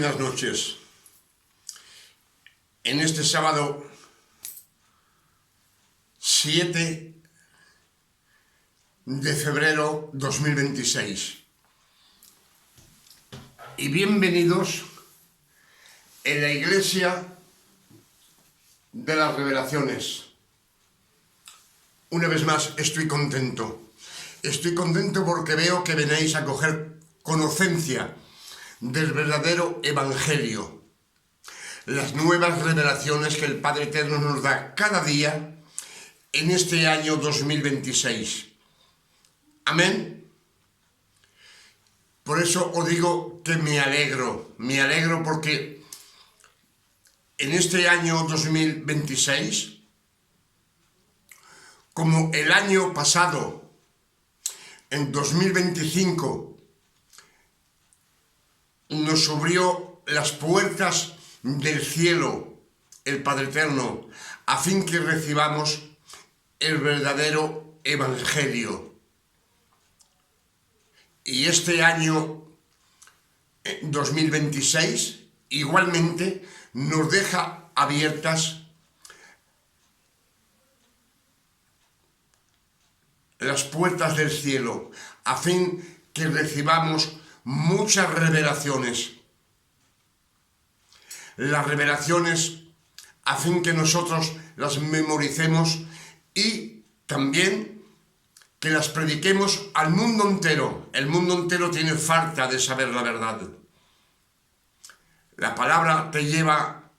Buenas noches. En este sábado 7 de febrero 2026. Y bienvenidos en la Iglesia de las Revelaciones. Una vez más estoy contento. Estoy contento porque veo que venéis a coger conocencia del verdadero Evangelio, las nuevas revelaciones que el Padre Eterno nos da cada día en este año 2026. Amén. Por eso os digo que me alegro porque en este año 2026, como el año pasado, en 2025, nos abrió las puertas del cielo el Padre Eterno, a fin que recibamos el verdadero Evangelio. Y este año 2026 igualmente nos deja abiertas las puertas del cielo, a fin que recibamos muchas revelaciones. Las revelaciones a fin que nosotros las memoricemos y también que las prediquemos al mundo entero. El mundo entero tiene falta de saber la verdad. La palabra te lleva,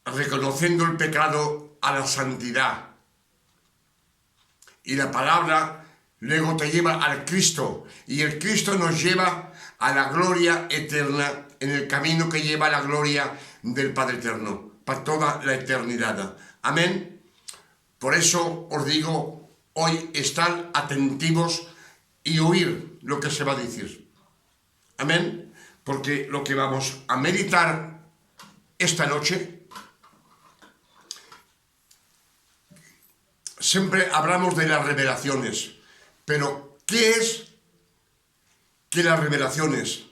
reconociendo el pecado, a la santidad. Y la palabra luego te lleva al Cristo, y el Cristo nos lleva a la gloria eterna, en el camino que lleva a la gloria del Padre Eterno, para toda la eternidad. Amén. Por eso os digo, hoy estar atentivos y oír lo que se va a decir. Amén. Porque lo que vamos a meditar esta noche, siempre hablamos de las revelaciones. Pero, ¿qué es que las revelaciones?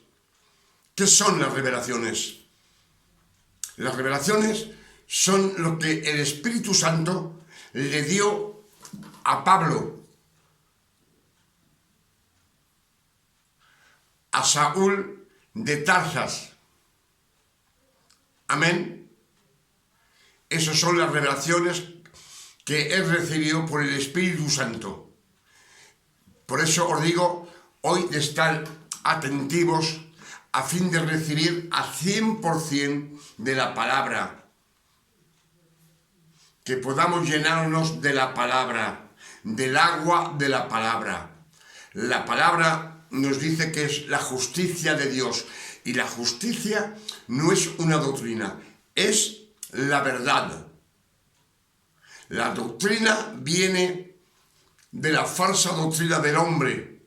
¿Qué son las revelaciones? Las revelaciones son lo que el Espíritu Santo le dio a Pablo, a Saúl de Tarsas. Amén. Esas son las revelaciones que él recibió por el Espíritu Santo. Por eso os digo hoy de estar atentivos a fin de recibir al 100% de la palabra. Que podamos llenarnos de la palabra, del agua de la palabra. La palabra nos dice que es la justicia de Dios. Y la justicia no es una doctrina, es la verdad. La doctrina viene de la falsa doctrina del hombre.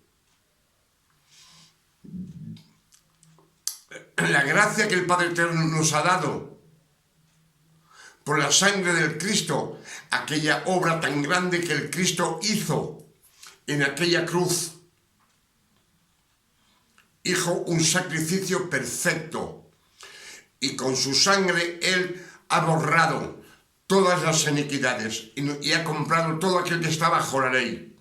La gracia que el Padre Eterno nos ha dado por la sangre del Cristo, aquella obra tan grande que el Cristo hizo en aquella cruz, hizo un sacrificio perfecto y con su sangre Él ha borrado todas las iniquidades y ha comprado todo aquel que está bajo la ley.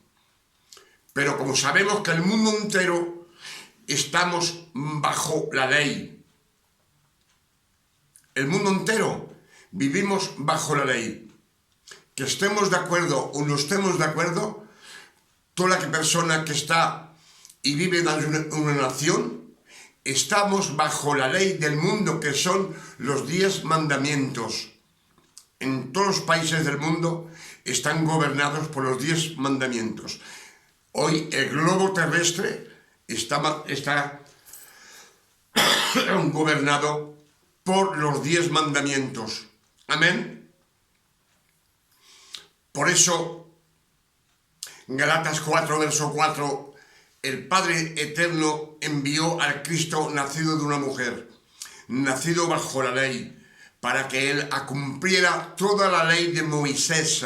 Pero como sabemos que el mundo entero estamos bajo la ley, el mundo entero vivimos bajo la ley, que estemos de acuerdo o no estemos de acuerdo, toda la persona que está y vive en una nación, estamos bajo la ley del mundo, que son los 10 mandamientos. En todos los países del mundo están gobernados por los 10 mandamientos. Hoy el globo terrestre está gobernado por los 10 mandamientos. Amén. Por eso, Galatas 4, verso 4, el Padre Eterno envió al Cristo nacido de una mujer, nacido bajo la ley, para que Él cumpliera toda la ley de Moisés,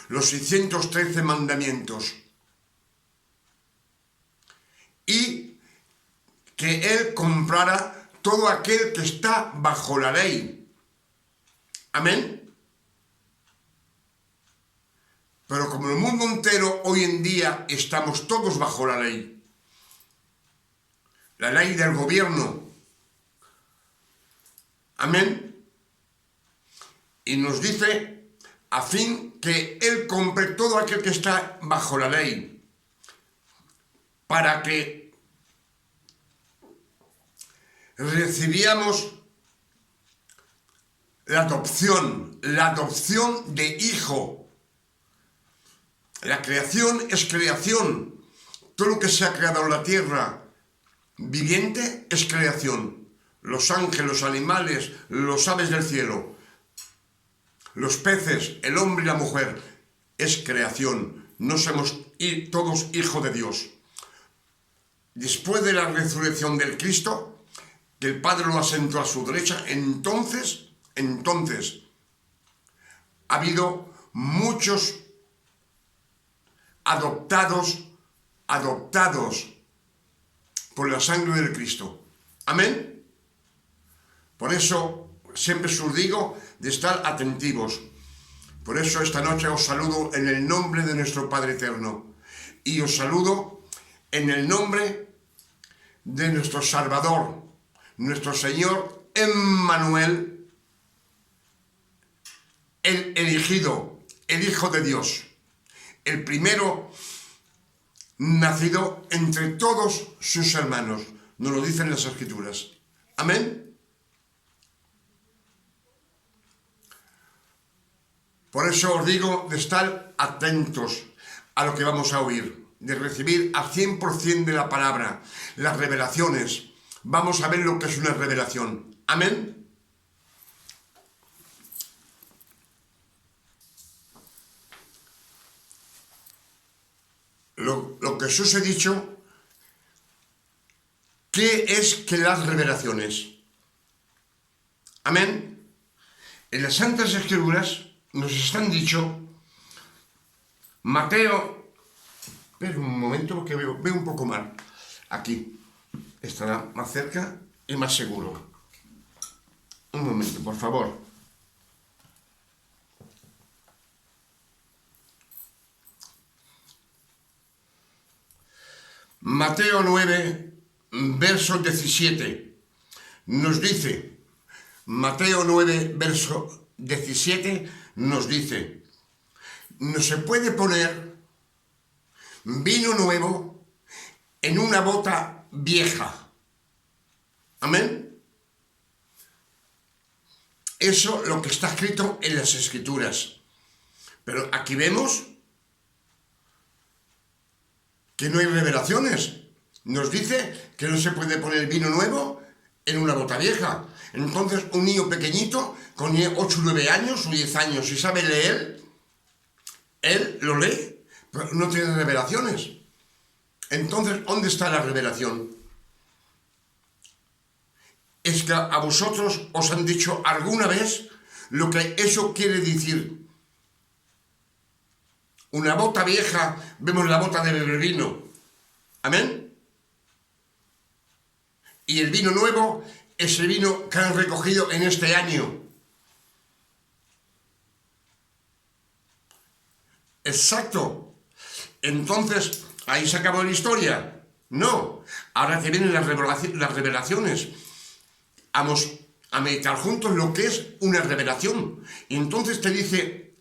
los 613 mandamientos. Y que Él comprara todo aquel que está bajo la ley. Amén. Pero como el mundo entero hoy en día estamos todos bajo la ley del gobierno. Amén. Y nos dice, a fin que Él compre todo aquel que está bajo la ley, para que recibíamos la adopción de hijo. La creación es creación. Todo lo que se ha creado en la tierra viviente es creación. Los ángeles, los animales, los aves del cielo, los peces, el hombre y la mujer, es creación. No somos todos hijos de Dios. Después de la resurrección del Cristo, que el Padre lo asentó a su derecha, entonces ha habido muchos adoptados por la sangre del Cristo. Amén. Por eso siempre os digo de estar atentivos. Por eso esta noche os saludo en el nombre de nuestro Padre Eterno. Y os saludo en el nombre de nuestro Salvador, nuestro Señor Emmanuel, el elegido, el Hijo de Dios, el primero nacido entre todos sus hermanos. Nos lo dicen las Escrituras. Amén. Por eso os digo de estar atentos a lo que vamos a oír, de recibir al 100% de la palabra, las revelaciones. Vamos a ver lo que es una revelación. Amén. Lo que os he dicho, ¿qué es que las revelaciones? Amén. En las Santas Escrituras nos están dicho, Mateo, espera un momento porque veo un poco mal, aquí, estará más cerca y más seguro. Un momento, por favor. Mateo 9, verso 17, nos dice, Mateo 9, verso 17, nos dice, no se puede poner vino nuevo en una bota vieja. Amén. Eso es lo que está escrito en las Escrituras. Pero aquí vemos que no hay revelaciones. Nos dice que no se puede poner vino nuevo en una bota vieja. Entonces un niño pequeñito con 8 o 9 años o 10 años, si sabe leer, él lo lee, pero no tiene revelaciones. Entonces, ¿dónde está la revelación? Es que a vosotros os han dicho alguna vez lo que eso quiere decir. Una bota vieja, vemos la bota de beber vino. Amén. Y el vino nuevo es el vino que han recogido en este año. Exacto. Entonces, ¿ahí se acabó la historia? No. Ahora que vienen las revelaciones. Vamos a meditar juntos lo que es una revelación. Y entonces te dice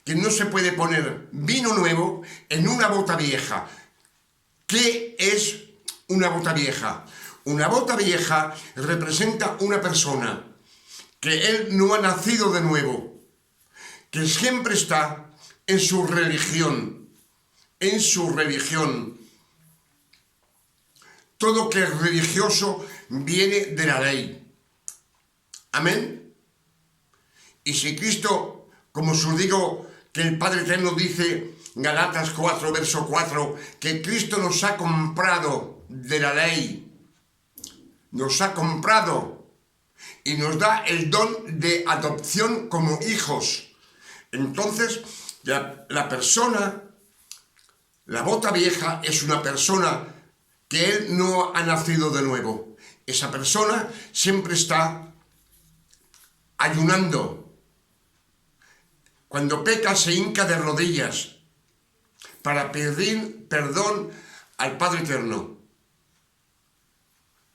que no se puede poner vino nuevo en una bota vieja. ¿Qué es una bota vieja? Una bota vieja representa una persona que él no ha nacido de nuevo, que siempre está en su religión, Todo que es religioso viene de la ley. Amén. Y si Cristo, como os digo, que el Padre Eterno dice, Galatas 4, verso 4, que Cristo nos ha comprado de la ley, nos ha comprado y nos da el don de adopción como hijos. Entonces, la persona, la bota vieja es una persona que él no ha nacido de nuevo. Esa persona siempre está ayunando. Cuando peca se hinca de rodillas para pedir perdón al Padre Eterno.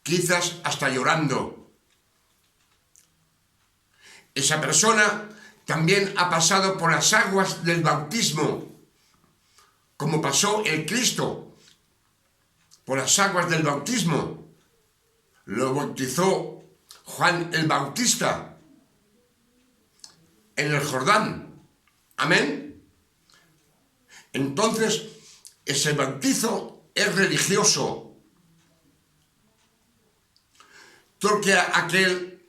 Quizás hasta llorando. Esa persona también ha pasado por las aguas del bautismo, como pasó el Cristo por las aguas del bautismo. Lo bautizó Juan el Bautista en el Jordán. Amén. Entonces, ese bautizo es religioso. Todo aquel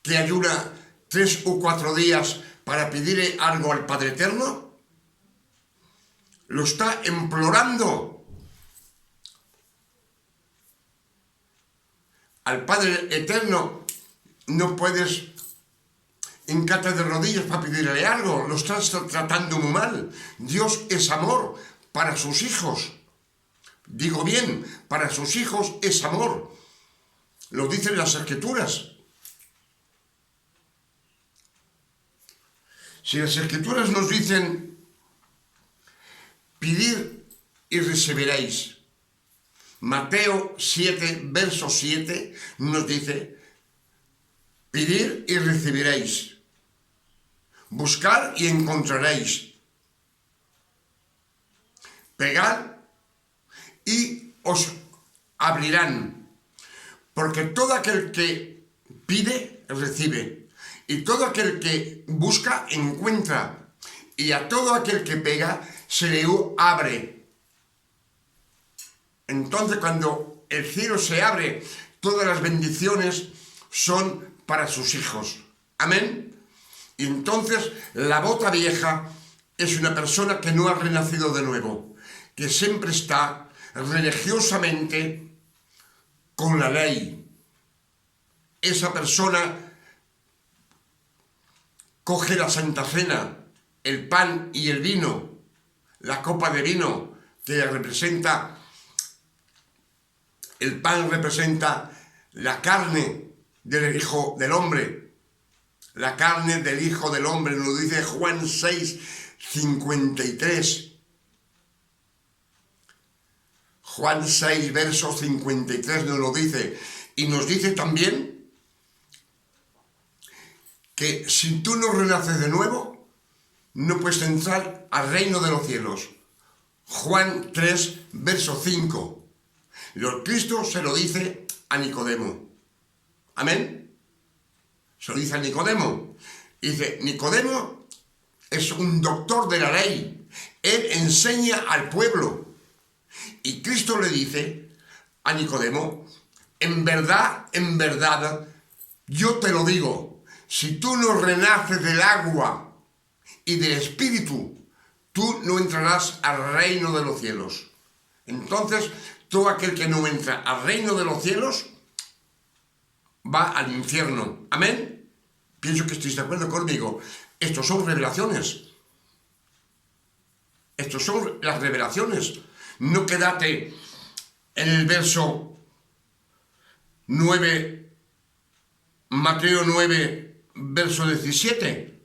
que ayuna 3 o 4 días para pedirle algo al Padre Eterno, lo está implorando al Padre Eterno. No puedes hincarte de rodillas para pedirle algo, lo estás tratando muy mal. Dios es amor para sus hijos. Digo bien, para sus hijos es amor. Lo dicen las Escrituras. Si las Escrituras nos dicen, pedid y recibiréis. Mateo 7, verso 7, nos dice, pedid y recibiréis. Buscad y encontraréis. Pegad y os abrirán. Porque todo aquel que pide, recibe. Y todo aquel que busca, encuentra. Y a todo aquel que pega, se le abre. Entonces, cuando el cielo se abre, todas las bendiciones son para sus hijos. Amén. Y entonces, la bota vieja es una persona que no ha renacido de nuevo, que siempre está religiosamente con la ley. Esa persona coge la Santa Cena, el pan y el vino, la copa de vino, que representa, el pan representa la carne del Hijo del Hombre, la carne del Hijo del Hombre, nos lo dice Juan 6, 53. Juan 6, verso 53 nos lo dice. Y nos dice también que si tú no renaces de nuevo, no puedes entrar al reino de los cielos. Juan 3, verso 5. Cristo se lo dice a Nicodemo. Amén. Se lo dice a Nicodemo. Dice, Nicodemo es un doctor de la ley. Él enseña al pueblo. Y Cristo le dice a Nicodemo, en verdad, yo te lo digo, si tú no renaces del agua y del Espíritu, tú no entrarás al reino de los cielos. Entonces, todo aquel que no entra al reino de los cielos va al infierno. Amén. Pienso que estáis de acuerdo conmigo. Estos son revelaciones. Estos son las revelaciones. No quédate en el verso 9, Mateo 9, verso 17,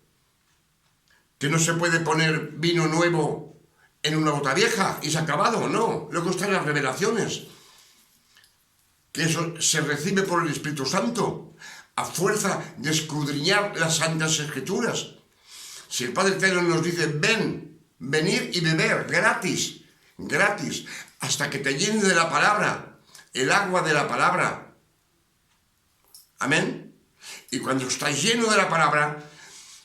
que no se puede poner vino nuevo en una bota vieja y se ha acabado. No, luego están las revelaciones, que eso se recibe por el Espíritu Santo, a fuerza de escudriñar las Santas Escrituras. Si el Padre Eterno nos dice, venir y beber, gratis, hasta que te llene de la palabra, el agua de la palabra. Amén. Y cuando está lleno de la palabra,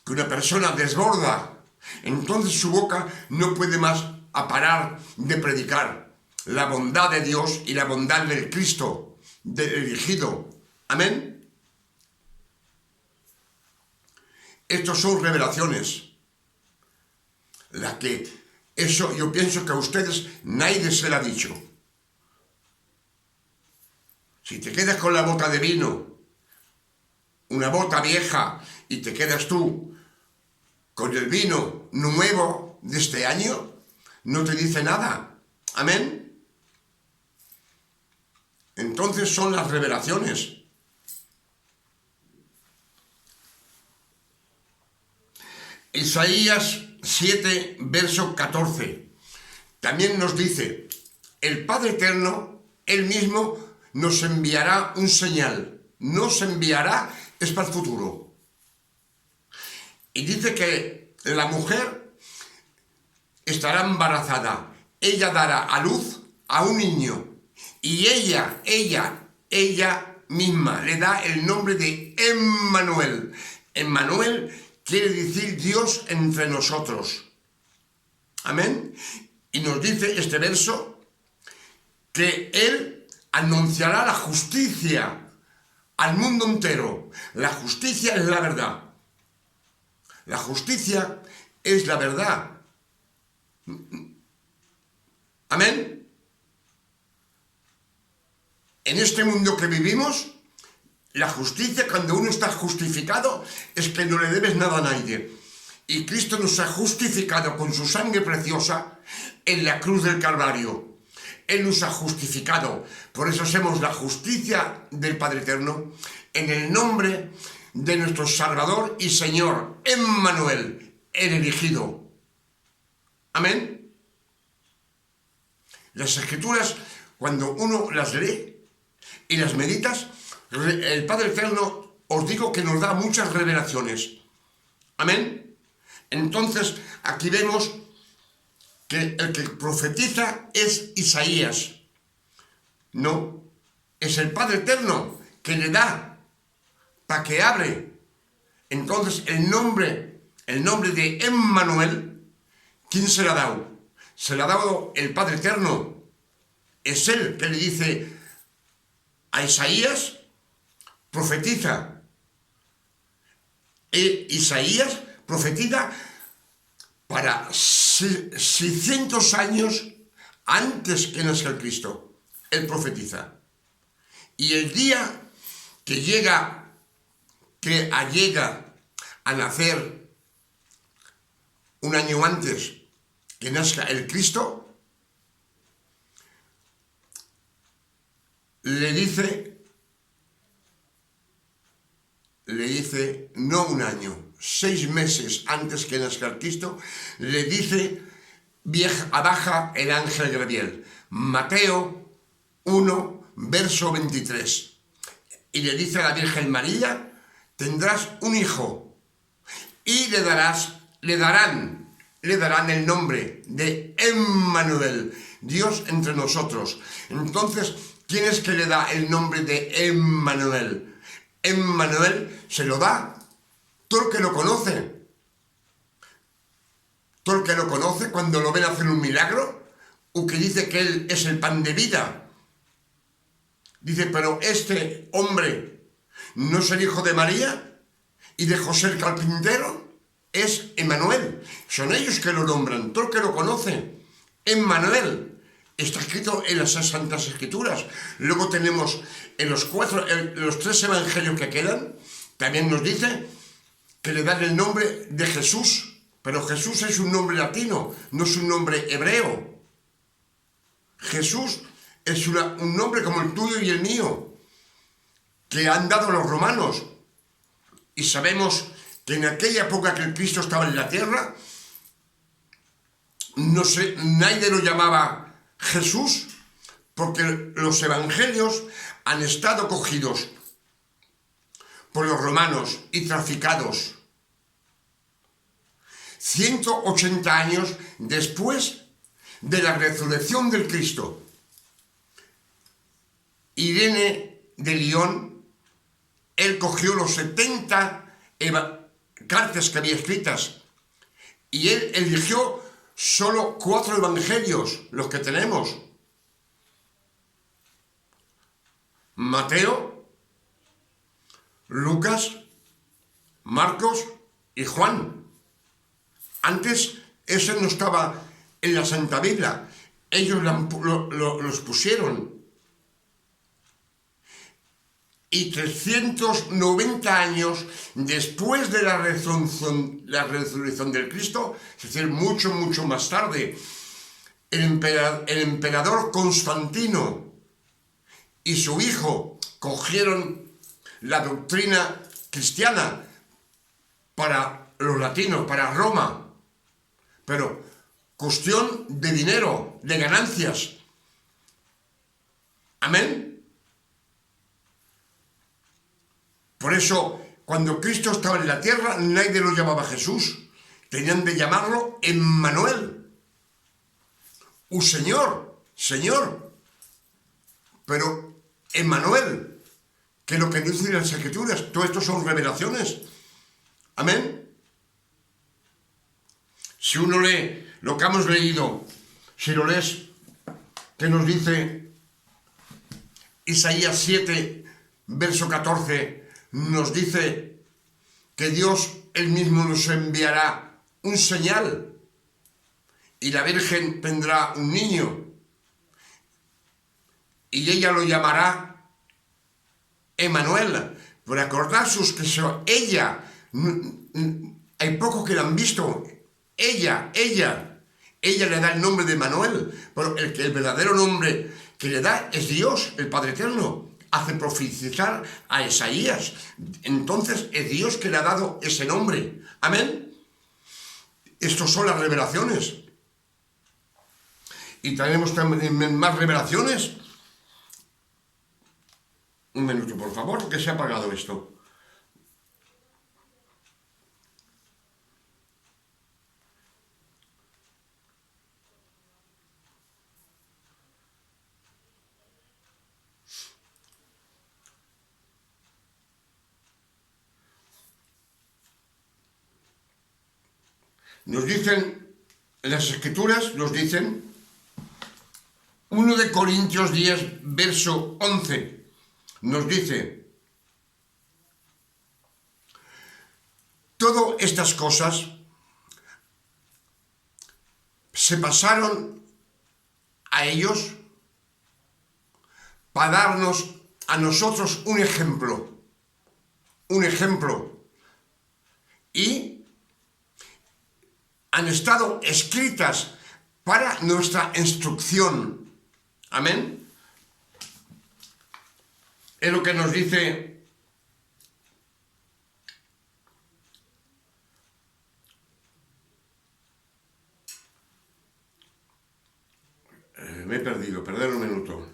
que una persona desborda, entonces su boca no puede más parar de predicar la bondad de Dios y la bondad del Cristo, del elegido. Amén. Estos son revelaciones. La que eso yo pienso que a ustedes nadie se lo ha dicho. Si te quedas con la bota de vino, una bota vieja, y te quedas tú con el vino nuevo de este año, no te dice nada. Amén. Entonces son las revelaciones. Isaías 7, verso 14. También nos dice, el Padre Eterno, Él mismo, nos enviará un señal. Nos enviará, es para el futuro. Y dice que la mujer estará embarazada. Ella dará a luz a un niño. Y ella misma le da el nombre de Emmanuel. Emmanuel quiere decir Dios entre nosotros. Amén. Y nos dice este verso que Él anunciará la justicia al mundo entero. La justicia es la verdad. La justicia es la verdad. Amén. En este mundo que vivimos, la justicia, cuando uno está justificado, es que no le debes nada a nadie. Y Cristo nos ha justificado con su sangre preciosa en la cruz del Calvario. Él nos ha justificado. Por eso hacemos la justicia del Padre Eterno en el nombre de nuestro Salvador y Señor, Emmanuel, el elegido. Amén. Las Escrituras, cuando uno las lee y las meditas, el Padre Eterno, os digo que nos da muchas revelaciones. Amén. Entonces, aquí vemos que el que profetiza es Isaías. No, es el Padre Eterno que le da para que hable. Entonces, el nombre de Emmanuel, ¿quién se lo ha dado? Se lo ha dado el Padre Eterno. Es Él que le dice a Isaías, profetiza. Isaías profetiza para 600 años antes que nazca el Cristo. Él profetiza. Y el día que llega a nacer un año antes que nazca el Cristo, le dice, no un año, 6 meses antes que nazca el Cristo, le dice, baja el ángel Gabriel. Mateo 1, verso 23. Y le dice a la Virgen María, tendrás un hijo y le darán el nombre de Emmanuel, Dios entre nosotros. Entonces, ¿quién es que le da el nombre de Emmanuel? Emmanuel se lo da todo el que lo conoce. Todo el que lo conoce, cuando lo ven hacer un milagro, o que dice que Él es el pan de vida. Dice, pero este hombre no es el hijo de María y de José el carpintero, es Emmanuel. Son ellos que lo nombran, todo el que lo conoce. Emmanuel. Está escrito en las Santas Escrituras. Luego tenemos en los 3 evangelios que quedan, también nos dice que le dan el nombre de Jesús. Pero Jesús es un nombre latino, no es un nombre hebreo. Jesús es un nombre como el tuyo y el mío, que han dado los romanos. Y sabemos que en aquella época que el Cristo estaba en la tierra, nadie lo llamaba Jesús, porque los evangelios han estado cogidos por los romanos y traficados 180 años después de la resurrección del Cristo. Irene de Lyon, él cogió los 70 cartas que había escritas y él eligió solo 4 evangelios, los que tenemos. Mateo, Lucas, Marcos y Juan. Antes eso no estaba en la Santa Biblia. Ellos los pusieron. Y 390 años después de la resurrección del Cristo, es decir, mucho más tarde, el emperador Constantino y su hijo cogieron la doctrina cristiana para los latinos, para Roma, pero cuestión de dinero, de ganancias. Amén. Por eso, cuando Cristo estaba en la tierra, nadie lo llamaba Jesús. Tenían de llamarlo Emmanuel. Un Señor, Señor. Pero Emmanuel, que es lo que dicen las Escrituras, todo esto son revelaciones. Amén. Si uno lee lo que hemos leído, si lo lees, que nos dice Isaías 7, verso 14, nos dice que Dios él mismo nos enviará un señal y la Virgen tendrá un niño y ella lo llamará Emmanuel. Por acordaros que ella, hay pocos que la han visto, ella le da el nombre de Emmanuel, pero el verdadero nombre que le da es Dios, el Padre Eterno. Hace profetizar a Isaías. Entonces es Dios que le ha dado ese nombre. Amén. Estas son las revelaciones. Y tenemos también más revelaciones. Un minuto, por favor, que se ha apagado esto. Nos dicen, las Escrituras nos dicen, 1 de Corintios 10, verso 11, nos dice, todas estas cosas se pasaron a ellos para darnos a nosotros un ejemplo, y han estado escritas para nuestra instrucción. Amén. Es lo que nos dice me he perdido, perdón un minuto.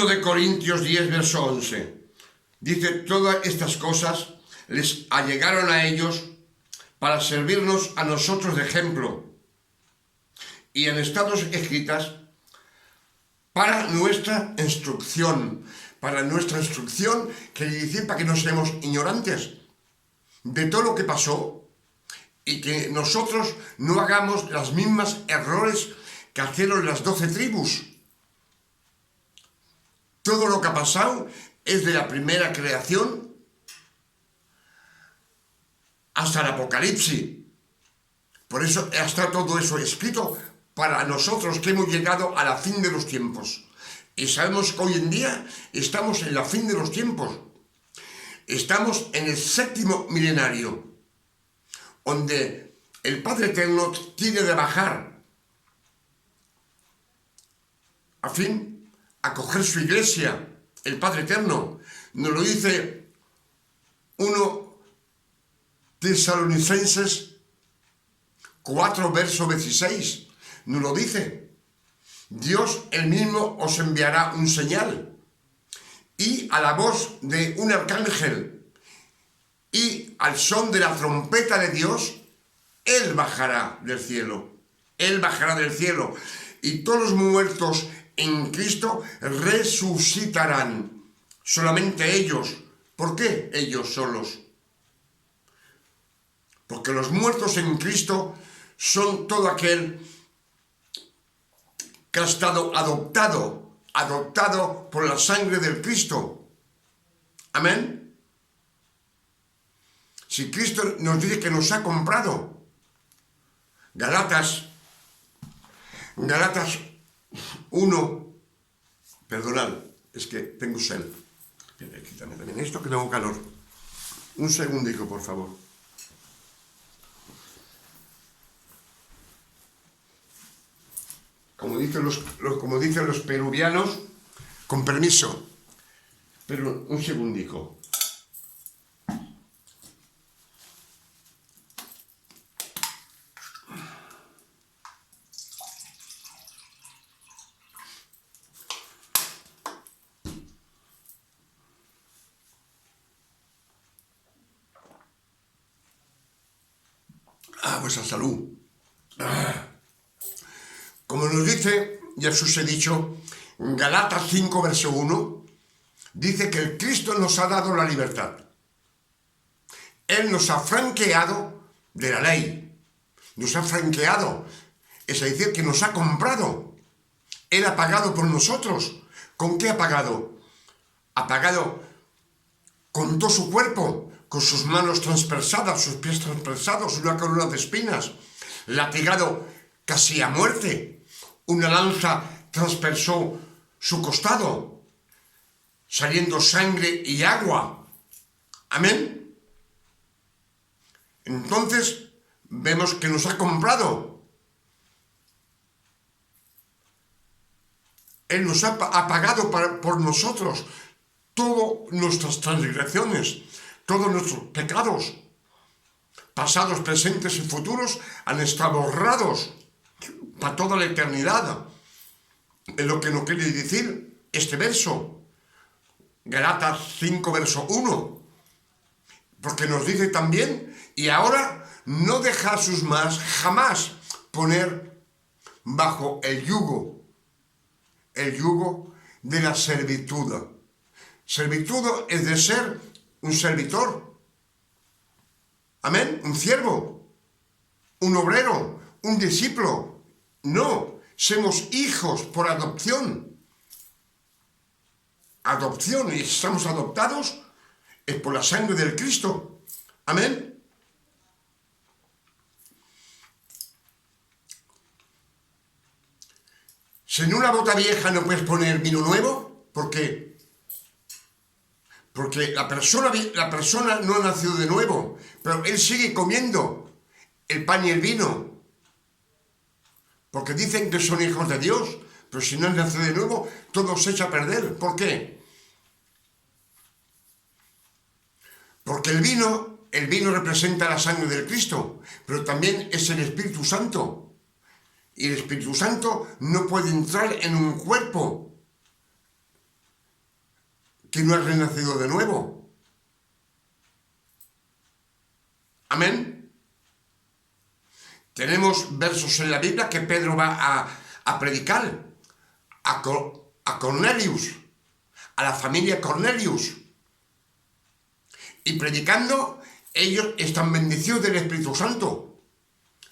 De Corintios 10, verso 11. Dice, todas estas cosas les allegaron a ellos para servirnos a nosotros de ejemplo y han estado escritas para nuestra instrucción. Para nuestra instrucción, quiere decir para que no seamos ignorantes de todo lo que pasó y que nosotros no hagamos los mismos errores que hicieron las 12 tribus. Todo lo que ha pasado es de la primera creación hasta el Apocalipsis. Por eso está todo eso escrito para nosotros que hemos llegado a la fin de los tiempos. Y sabemos que hoy en día estamos en la fin de los tiempos. Estamos en el 7º milenario, donde el Padre Eterno tiene de bajar a fin a coger su iglesia. El Padre Eterno nos lo dice 1 Tesalonicenses 4, verso 16. Nos lo dice. Dios él mismo os enviará un señal y a la voz de un arcángel y al son de la trompeta de Dios, Él bajará del cielo. Él bajará del cielo y todos los muertos en Cristo resucitarán. Solamente ellos. ¿Por qué ellos solos? Porque los muertos en Cristo son todo aquel que ha estado adoptado por la sangre del Cristo. Amén. Si Cristo nos dice que nos ha comprado. Galatas 1, perdonad, es que tengo sed. Quítame también esto que tengo calor. Un segundico, por favor. como dicen los peruvianos, con permiso, pero un segundico. Vuestra salud. Como nos dice, ya os he dicho, Galatas 5, verso 1, dice que el Cristo nos ha dado la libertad. Él nos ha franqueado de la ley. Nos ha franqueado. Es decir, que nos ha comprado. Él ha pagado por nosotros. ¿Con qué ha pagado? Ha pagado con todo su cuerpo, con sus manos transpersadas, sus pies transpersados, una corona de espinas, latigado casi a muerte. Una lanza transpersó su costado, saliendo sangre y agua. Amén. Entonces, vemos que nos ha comprado. Él nos ha pagado por nosotros todas nuestras transgresiones, todos nuestros pecados, pasados, presentes y futuros, han estado borrados para toda la eternidad. Es lo que nos quiere decir este verso, Galatas 5, verso 1, porque nos dice también, y ahora no dejaos más jamás poner bajo el yugo de la servitud. Servitud es de ser un servitor, amén, un siervo, un obrero, un discípulo. No, somos hijos por adopción. Adopción, y estamos adoptados es por la sangre del Cristo. Amén. Si en una bota vieja no puedes poner vino nuevo, ¿por qué? Porque la persona no ha nacido de nuevo, pero él sigue comiendo el pan y el vino. Porque dicen que son hijos de Dios, pero si no han nacido de nuevo, todo se echa a perder. ¿Por qué? Porque el vino representa la sangre del Cristo, pero también es el Espíritu Santo. Y el Espíritu Santo no puede entrar en un cuerpo que no ha renacido de nuevo. Amén. Tenemos versos en la Biblia que Pedro va a predicar a Cornelius, a la familia Cornelius. Y predicando, ellos están bendecidos del Espíritu Santo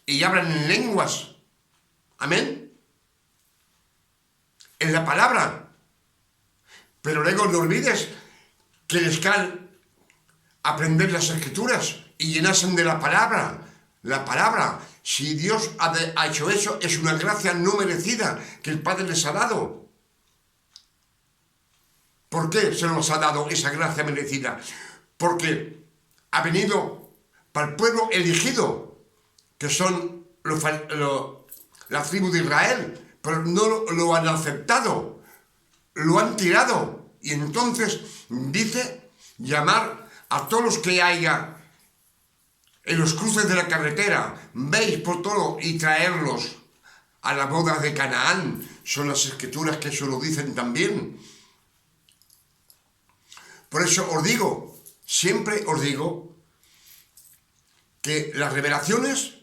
y hablan en lenguas. Amén. En la palabra. Pero luego no olvides que les cae aprender las Escrituras y llenarse de la palabra. La palabra. Si Dios ha hecho eso, es una gracia no merecida que el Padre les ha dado. ¿Por qué se nos ha dado esa gracia merecida? Porque ha venido para el pueblo elegido, que son la tribu de Israel, pero no lo han aceptado, lo han tirado. Y entonces dice llamar a todos los que haya en los cruces de la carretera, veis por todo y traerlos a la boda de Canaán. Son las Escrituras que eso lo dicen también. Por eso os digo, siempre os digo, que las revelaciones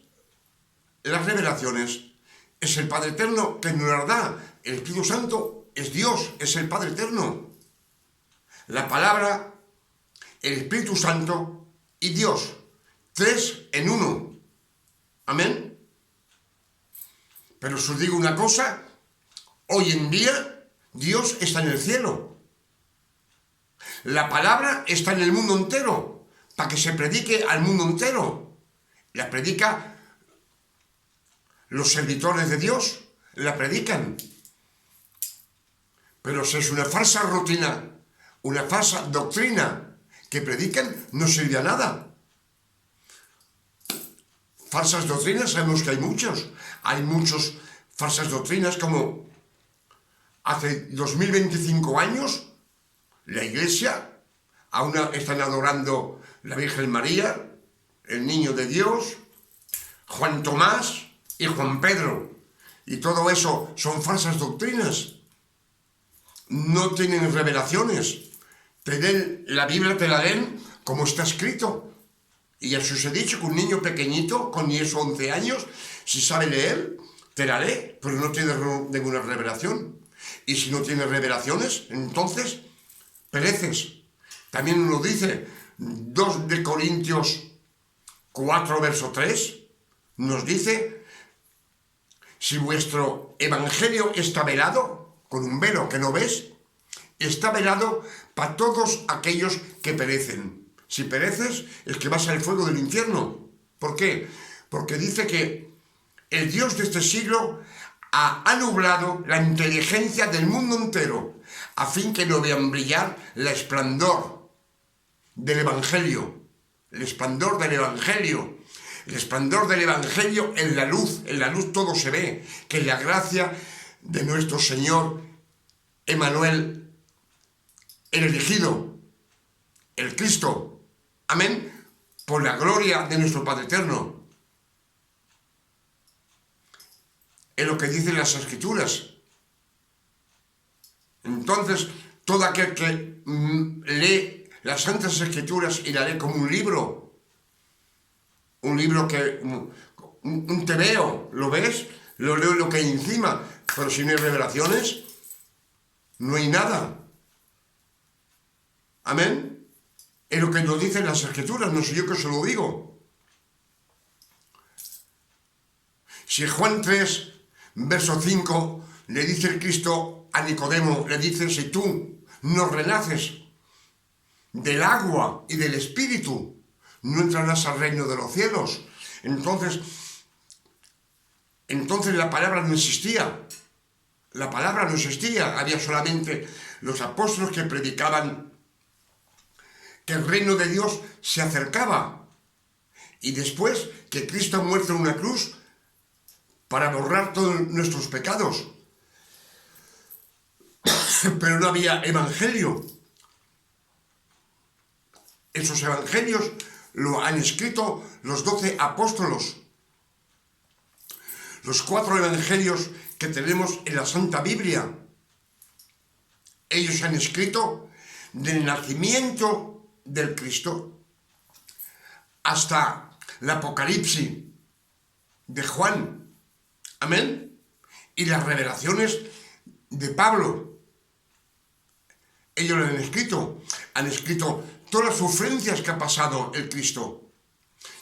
es el Padre Eterno que nos las da. El Espíritu Santo es Dios, es el Padre Eterno. La palabra, el Espíritu Santo y Dios. 3 en 1. Amén. Pero os digo una cosa, hoy en día Dios está en el cielo. La palabra está en el mundo entero, para que se predique al mundo entero. La predica los servidores de Dios, la predican. Pero si es una falsa rutina, una falsa doctrina que predican, no sirve a nada. Falsas doctrinas sabemos que hay muchos falsas doctrinas como hace 2025 años la Iglesia aún están adorando la Virgen María, el Niño de Dios, Juan Tomás y Juan Pedro. Y todo eso son falsas doctrinas. No tienen revelaciones. La Biblia te la den como está escrito. Y ya os he dicho que un niño pequeñito, con 10 o 11 años, si sabe leer, te la lee, pero no tiene ninguna revelación. Y si no tiene revelaciones, entonces pereces. También nos dice 2 de Corintios 4, verso 3, nos dice: si vuestro evangelio está velado, con un velo que no ves, está velado para todos aquellos que perecen. Si pereces, es que vas al fuego del infierno. ¿Por qué? Porque dice que el Dios de este siglo ha nublado la inteligencia del mundo entero, a fin que no vean brillar el esplendor del Evangelio. El esplendor del Evangelio. El esplendor del Evangelio en la luz todo se ve, que es la gracia de nuestro Señor Emmanuel, el elegido, el Cristo. Amén, por la gloria de nuestro Padre Eterno. Es lo que dicen las Escrituras. Entonces, todo aquel que lee las Santas Escrituras y la lee como un libro que, un tebeo, ¿lo ves? Lo leo lo que hay encima, pero si no hay revelaciones, no hay nada. Amén. Es lo que nos dicen las Escrituras, no soy yo que se lo digo. Si Juan 3, verso 5, le dice el Cristo a Nicodemo, le dice: si tú no renaces del agua y del Espíritu, no entrarás al reino de los cielos. Entonces la palabra no existía. La palabra no existía. Había solamente los apóstoles que predicaban que el reino de Dios se acercaba. Y después que Cristo ha muerto en una cruz para borrar todos nuestros pecados. Pero no había evangelio. Esos evangelios lo han escrito los 12 apóstolos. Los 4 evangelios que tenemos en la Santa Biblia. Ellos han escrito del nacimiento del Cristo hasta el Apocalipsis de Juan. Amén. Y las revelaciones de Pablo. Ellos lo han escrito. Han escrito todas las sufrencias que ha pasado el Cristo.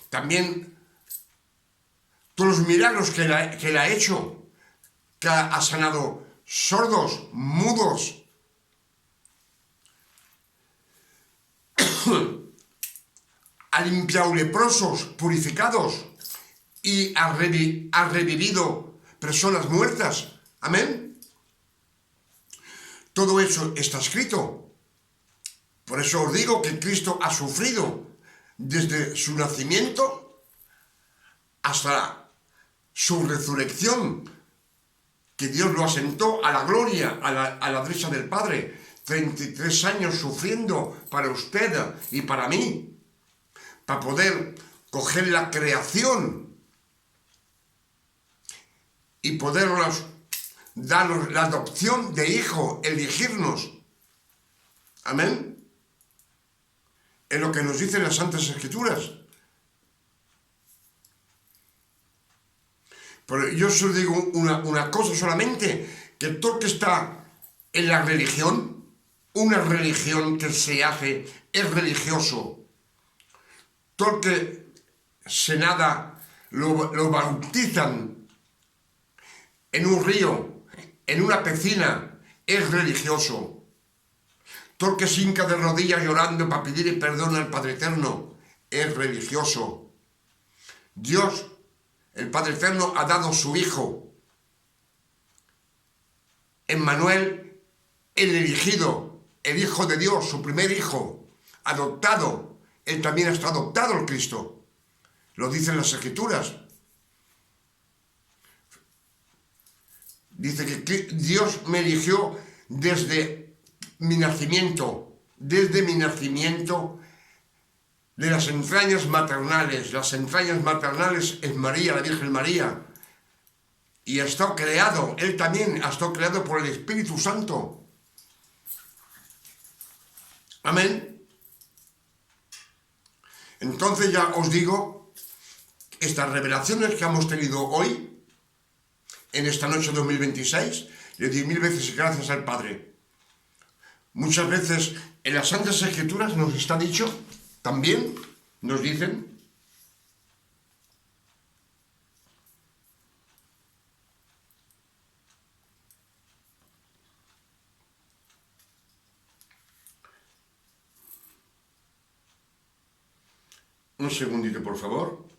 También todos los milagros que él ha hecho, que ha sanado sordos, mudos, ha limpiado leprosos, purificados, y ha revivido personas muertas. Amén. Todo eso está escrito. Por eso os digo que Cristo ha sufrido desde su nacimiento hasta su resurrección, que Dios lo asentó a la gloria, a la derecha del Padre. 33 años sufriendo para usted y para mí, para poder coger la creación y podernos darnos la adopción de hijo, elegirnos. Amén. Es lo que nos dicen las Santas Escrituras. Pero yo os digo una cosa solamente, que todo que está en la religión, una religión que se hace, es religioso. Todo que se nada, lo bautizan en un río, en una piscina, es religioso. Todo que se hinca de rodillas llorando para pedir perdón al Padre Eterno, es religioso. Dios, el Padre Eterno, ha dado su Hijo, Emmanuel, el elegido, el Hijo de Dios, su primer Hijo, adoptado. Él también está adoptado, el Cristo. Lo dicen las Escrituras. Dice que Dios me eligió desde mi nacimiento, de las entrañas maternales. Las entrañas maternales es María, la Virgen María. Y ha estado creado, Él también ha estado creado por el Espíritu Santo. Amén. Entonces ya os digo, estas revelaciones que hemos tenido hoy, en esta noche 2026, le doy 1000 veces gracias al Padre. Muchas veces en las Santas Escrituras nos está dicho, también nos dicen, un segundito por favor.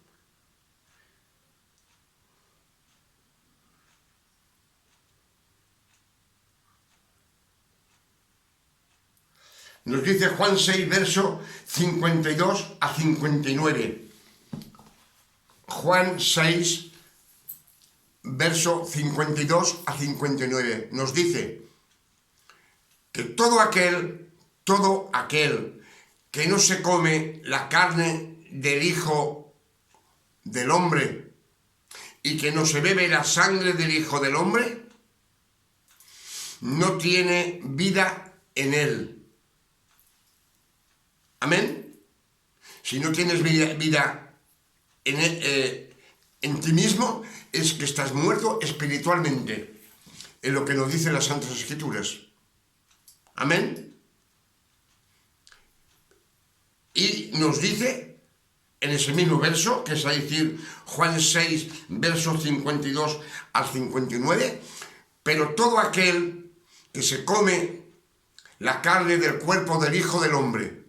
Nos dice Juan 6, verso 52 a 59. Juan 6, verso 52 a 59. Nos dice que todo aquel que no se come la carne del Hijo del Hombre y que no se bebe la sangre del Hijo del Hombre, no tiene vida en él. Amén. Si no tienes vida en ti mismo, es que estás muerto espiritualmente, en lo que nos dicen las Santas Escrituras. Amén. Y nos dice en ese mismo verso, que es a decir Juan 6, versos 52 al 59, pero todo aquel que se come la carne del cuerpo del Hijo del Hombre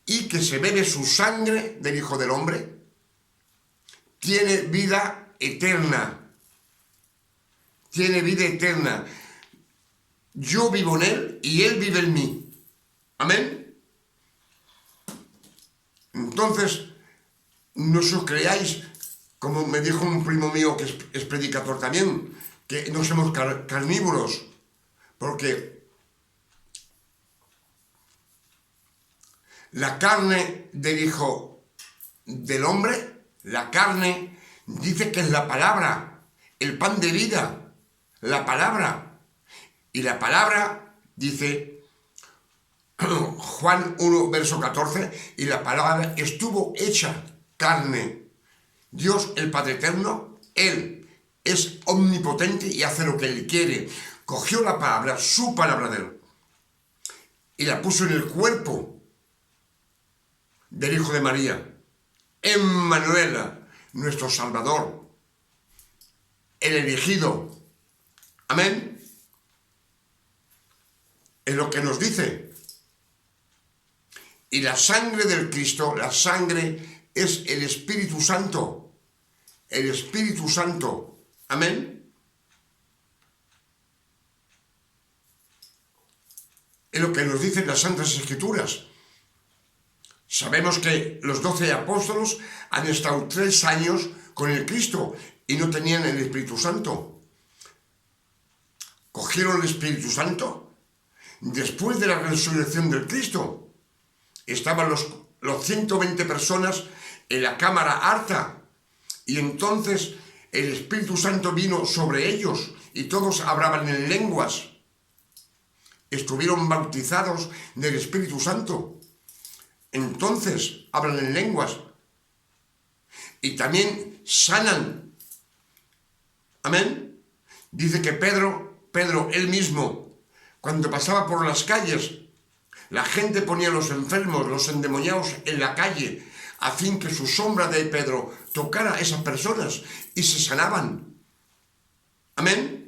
y que se bebe su sangre del Hijo del Hombre, tiene vida eterna. Tiene vida eterna. Yo vivo en Él y Él vive en mí. Amén. Entonces, no os creáis, como me dijo un primo mío que es predicador también, que no somos carnívoros, porque la carne del Hijo del Hombre, la carne, dice que es la palabra, el pan de vida, la palabra. Y la palabra, dice Juan 1, verso 14, y la palabra estuvo hecha carne. Dios, el Padre Eterno, Él es omnipotente y hace lo que Él quiere. Cogió la palabra, su palabra de Él, y la puso en el cuerpo del Hijo de María, Emmanuel, nuestro Salvador, el elegido. Amén. Es lo que nos dice. Y la sangre del Cristo, la sangre es el Espíritu Santo. El Espíritu Santo. Amén. Es lo que nos dicen las Santas Escrituras. Sabemos que los 12 apóstolos han estado 3 años con el Cristo y no tenían el Espíritu Santo. Cogieron el Espíritu Santo después de la resurrección del Cristo. Estaban los 120 personas en la cámara alta y entonces el Espíritu Santo vino sobre ellos y todos hablaban en lenguas. Estuvieron bautizados del Espíritu Santo. Entonces hablan en lenguas y también sanan. Amén. Dice que Pedro, él mismo, cuando pasaba por las calles, la gente ponía a los enfermos, los endemoniados en la calle, a fin que su sombra de Pedro tocara a esas personas y se sanaban. Amén.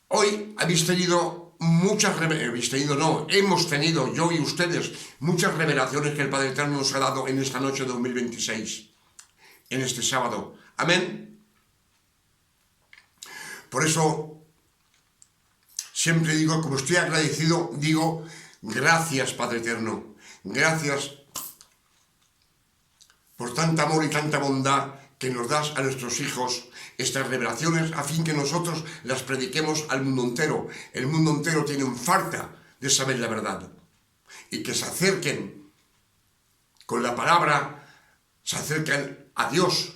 Hoy hemos tenido yo y ustedes, muchas revelaciones que el Padre Eterno nos ha dado en esta noche de 2026, en este sábado. Amén. Por eso, siempre digo, como estoy agradecido, digo, gracias Padre Eterno, gracias por tanta amor y tanta bondad que nos das a nuestros hijos estas revelaciones a fin que nosotros las prediquemos al mundo entero. El mundo entero tiene un falta de saber la verdad. Y que se acerquen con la palabra, se acerquen a Dios.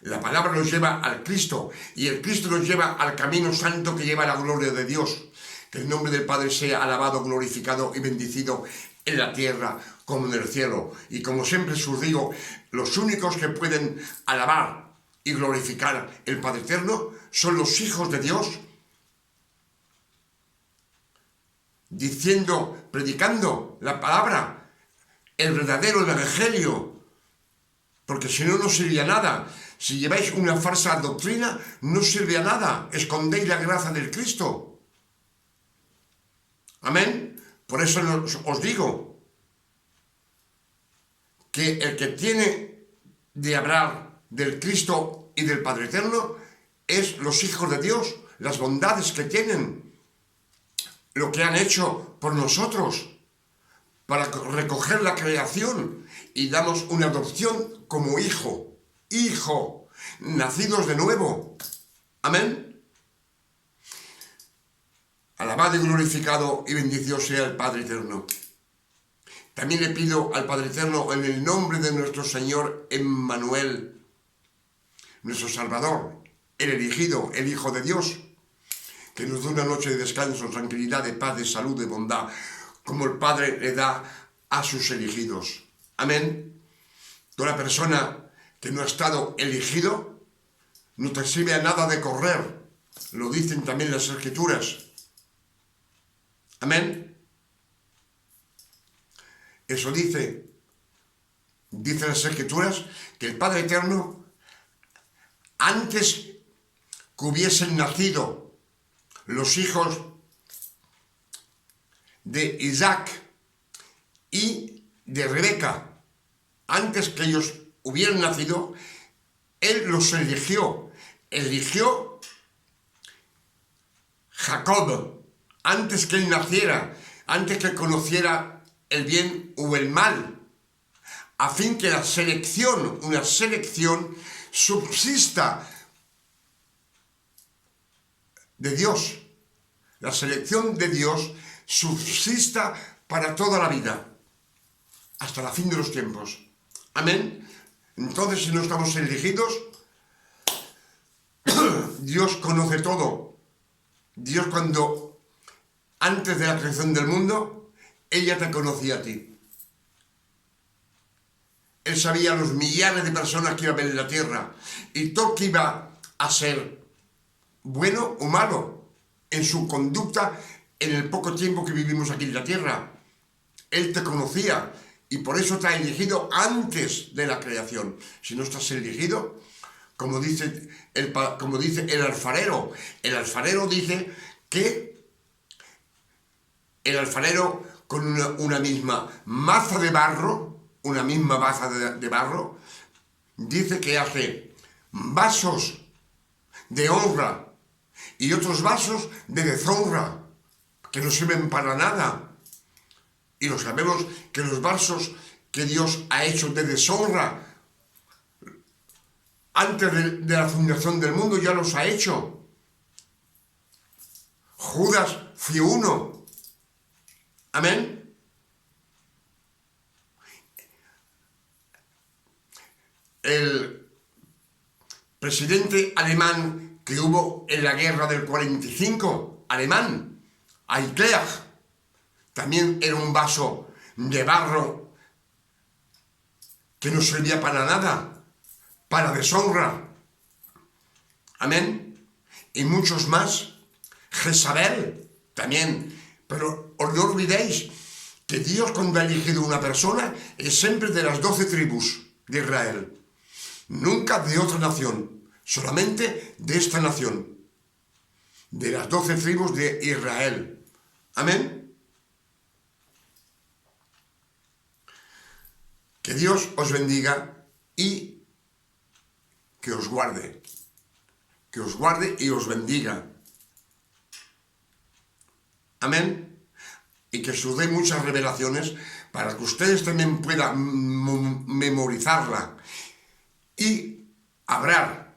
La palabra nos lleva al Cristo y el Cristo nos lleva al camino santo que lleva a la gloria de Dios. Que el nombre del Padre sea alabado, glorificado y bendecido en la tierra como en el cielo. Y como siempre os digo, los únicos que pueden alabar y glorificar el Padre Eterno son los hijos de Dios, diciendo, predicando la palabra, el verdadero evangelio, porque si no, no sirve a nada. Si lleváis una falsa doctrina, no sirve a nada, escondéis la gracia del Cristo. Amén. Por eso os digo que el que tiene de hablar del Cristo y del Padre Eterno es los hijos de Dios, las bondades que tienen, lo que han hecho por nosotros para recoger la creación y damos una adopción como hijo, nacidos de nuevo. Amén. Alabado y glorificado y bendecido sea el Padre Eterno. También le pido al Padre Eterno en el nombre de nuestro Señor Emmanuel, nuestro Salvador, el elegido, el Hijo de Dios, que nos dé una noche de descanso, tranquilidad, de paz, de salud, de bondad, como el Padre le da a sus elegidos. Amén. Toda persona que no ha estado elegido no te sirve a nada de correr. Lo dicen también las Escrituras. Amén. Eso dice las Escrituras, que el Padre Eterno, antes que hubiesen nacido los hijos de Isaac y de Rebeca, antes que ellos hubieran nacido, Él los eligió. Eligió Jacob, antes que él naciera, antes que conociera el bien o el mal, a fin que la selección, una selección, subsista de Dios. La selección de Dios subsista para toda la vida, hasta la fin de los tiempos. Amén. Entonces, si no estamos elegidos, Dios conoce todo. Dios, cuando antes de la creación del mundo, ella te conocía a ti. Él sabía los millares de personas que iban a ver en la tierra y todo que iba a ser bueno o malo en su conducta en el poco tiempo que vivimos aquí en la tierra. Él te conocía y por eso te ha elegido antes de la creación. Si no estás elegido, como dice el alfarero dice que el alfarero con una misma maza de barro, dice que hace vasos de honra y otros vasos de deshonra, que no sirven para nada. Y lo sabemos que los vasos que Dios ha hecho de deshonra, antes de la fundación del mundo ya los ha hecho. Judas fue uno. Amén. El presidente alemán que hubo en la guerra del 45, alemán, Hitler, también era un vaso de barro que no servía para nada, para deshonra. Amén. Y muchos más. Jezabel también. Pero no olvidéis que Dios, cuando ha elegido una persona, es siempre de las 12 tribus de Israel. Nunca de otra nación, solamente de esta nación, de las 12 tribus de Israel. Amén. Que Dios os bendiga y que os guarde y os bendiga. Amén. y que os dé muchas revelaciones para que ustedes también puedan memorizarla y hablar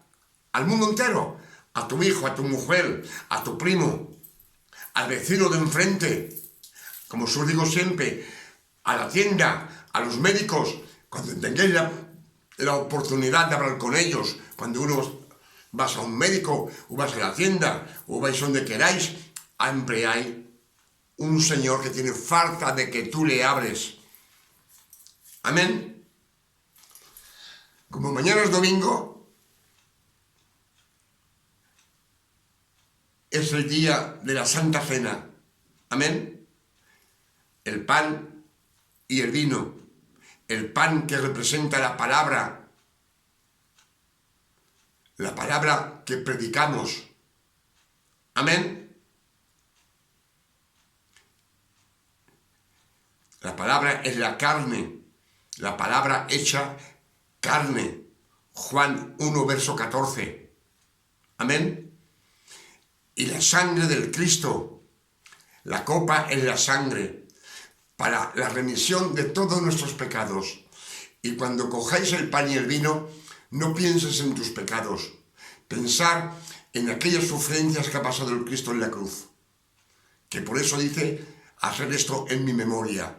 al mundo entero, a tu hijo, a tu mujer, a tu primo, al vecino de enfrente, como os digo siempre, a la tienda, a los médicos, cuando tengáis la oportunidad de hablar con ellos, cuando vas a un médico, o vas a la tienda, o vais donde queráis, siempre hay un Señor que tiene falta de que tú le hables. Amén. Como mañana es domingo, es el día de la Santa Cena. Amén. El pan y el vino. El pan que representa la palabra que predicamos. Amén. La palabra es la carne, la palabra hecha carne. Juan 1, verso 14. Amén. Y la sangre del Cristo. La copa es la sangre para la remisión de todos nuestros pecados. Y cuando cojáis el pan y el vino, no pienses en tus pecados. Pensar en aquellas sufrencias que ha pasado el Cristo en la cruz. Que por eso dice, hacer esto en mi memoria.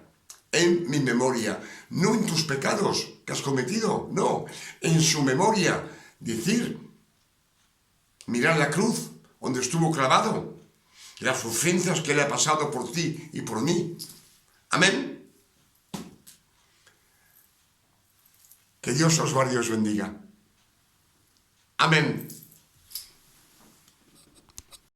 En mi memoria. No en tus pecados que has cometido, no. En su memoria. Decir, mirar la cruz donde estuvo clavado. Las sufrencias que le ha pasado por ti y por mí. Amén. Que Dios os guarde y os bendiga. Amén.